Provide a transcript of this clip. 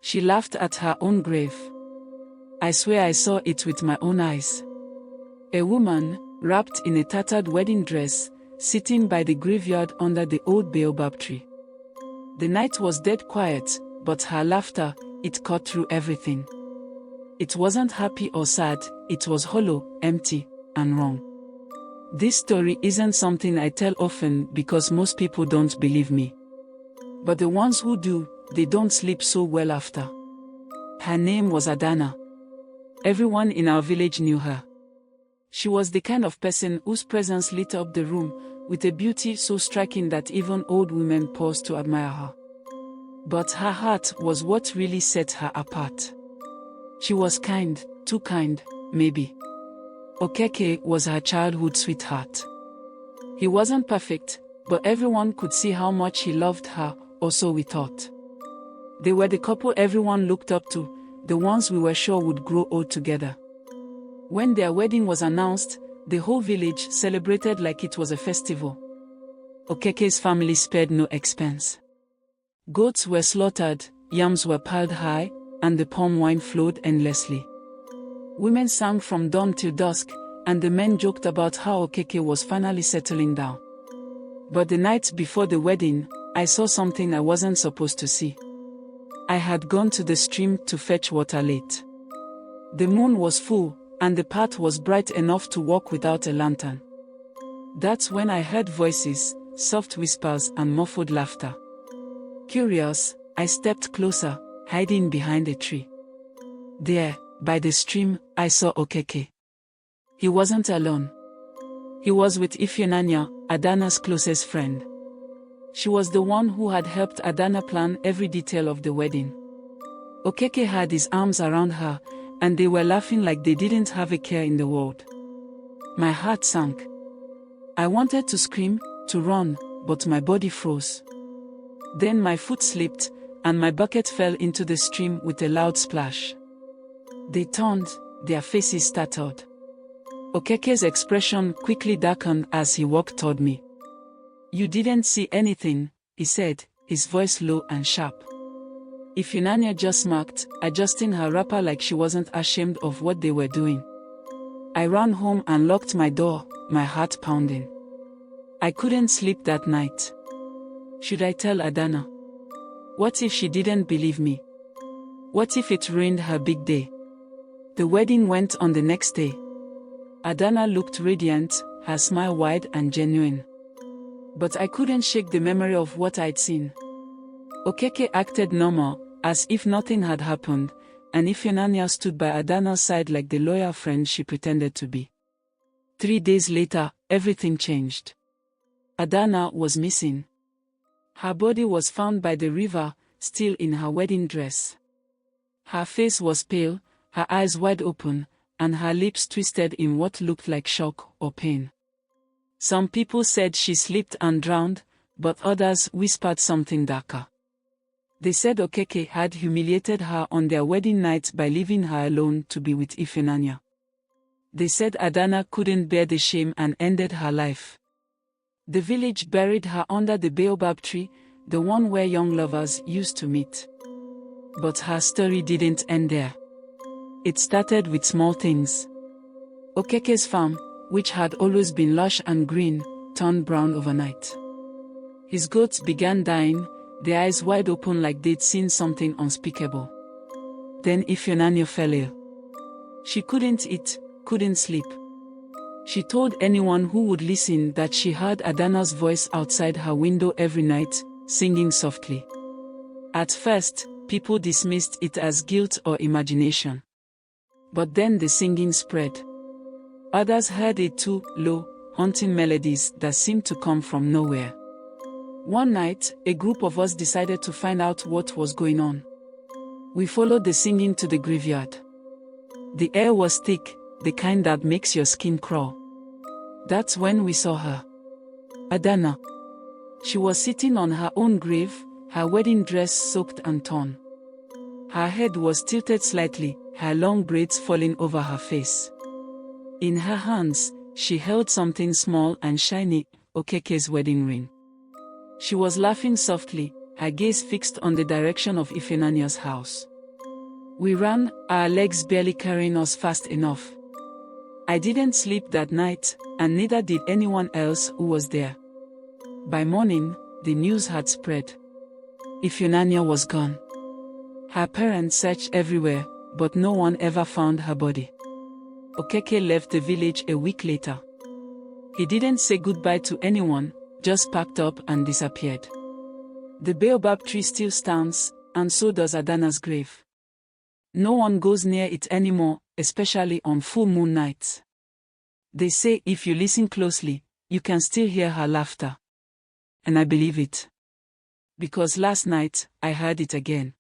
She laughed at her own grave. I swear I saw it with my own eyes. A woman, wrapped in a tattered wedding dress, sitting by the graveyard under the old baobab tree. The night was dead quiet, but her laughter, it cut through everything. It wasn't happy or sad, it was hollow, empty, and wrong. This story isn't something I tell often because most people don't believe me. But the ones who do, they don't sleep so well after. Her name was Adanna'S. Everyone in our village knew her. She was the kind of person whose presence lit up the room, with a beauty so striking that even old women paused to admire her. But her heart was what really set her apart. She was kind, too kind, maybe. Okeke was her childhood sweetheart. He wasn't perfect, but everyone could see how much he loved her, or so we thought. They were the couple everyone looked up to, the ones we were sure would grow old together. When their wedding was announced, the whole village celebrated like it was a festival. Okeke's family spared no expense. Goats were slaughtered, yams were piled high, and the palm wine flowed endlessly. Women sang from dawn till dusk, and the men joked about how Okeke was finally settling down. But the night before the wedding, I saw something I wasn't supposed to see. I had gone to the stream to fetch water late. The moon was full, and the path was bright enough to walk without a lantern. That's when I heard voices, soft whispers and muffled laughter. Curious, I stepped closer, hiding behind a tree. There, by the stream, I saw Okeke. He wasn't alone. He was with Ifeanyi, Adanna'S closest friend. She was the one who had helped Adanna plan every detail of the wedding. Okeke had his arms around her, and they were laughing like they didn't have a care in the world. My heart sank. I wanted to scream, to run, but my body froze. Then my foot slipped, and my bucket fell into the stream with a loud splash. They turned, their faces startled. Okeke's expression quickly darkened as he walked toward me. "You didn't see anything," he said, his voice low and sharp. Ifeanyi just smirked, adjusting her wrapper like she wasn't ashamed of what they were doing. I ran home and locked my door, my heart pounding. I couldn't sleep that night. Should I tell Adanna? What if she didn't believe me? What if it ruined her big day? The wedding went on the next day. Adanna looked radiant, her smile wide and genuine. But I couldn't shake the memory of what I'd seen. Okeke acted normal, as if nothing had happened, and Ifeanyi stood by Adanna'S side like the loyal friend she pretended to be. 3 days later, everything changed. Adanna was missing. Her body was found by the river, still in her wedding dress. Her face was pale, her eyes wide open, and her lips twisted in what looked like shock or pain. Some people said she slipped and drowned, but others whispered something darker. They said Okeke had humiliated her on their wedding night by leaving her alone to be with Ifeanyi. They said Adanna couldn't bear the shame and ended her life. The village buried her under the baobab tree, the one where young lovers used to meet. But her story didn't end there. It started with small things. Okeke's farm, which had always been lush and green, turned brown overnight. His goats began dying, their eyes wide open like they'd seen something unspeakable. Then Ifeanyi fell ill. She couldn't eat, couldn't sleep. She told anyone who would listen that she heard Adanna'S voice outside her window every night, singing softly. At first, people dismissed it as guilt or imagination. But then the singing spread. Others heard it too, low, haunting melodies that seemed to come from nowhere. One night, a group of us decided to find out what was going on. We followed the singing to the graveyard. The air was thick, the kind that makes your skin crawl. That's when we saw her. Adanna. She was sitting on her own grave, her wedding dress soaked and torn. Her head was tilted slightly, her long braids falling over her face. In her hands, she held something small and shiny, Okeke's wedding ring. She was laughing softly, her gaze fixed on the direction of Ifeanyi's house. We ran, our legs barely carrying us fast enough. I didn't sleep that night, and neither did anyone else who was there. By morning, the news had spread. Ifunanya was gone. Her parents searched everywhere, but no one ever found her body. Okeke left the village a week later. He didn't say goodbye to anyone, just packed up and disappeared. The baobab tree still stands, and so does Adanna'S grave. No one goes near it anymore, especially on full moon nights. They say if you listen closely, you can still hear her laughter. And I believe it. Because last night, I heard it again.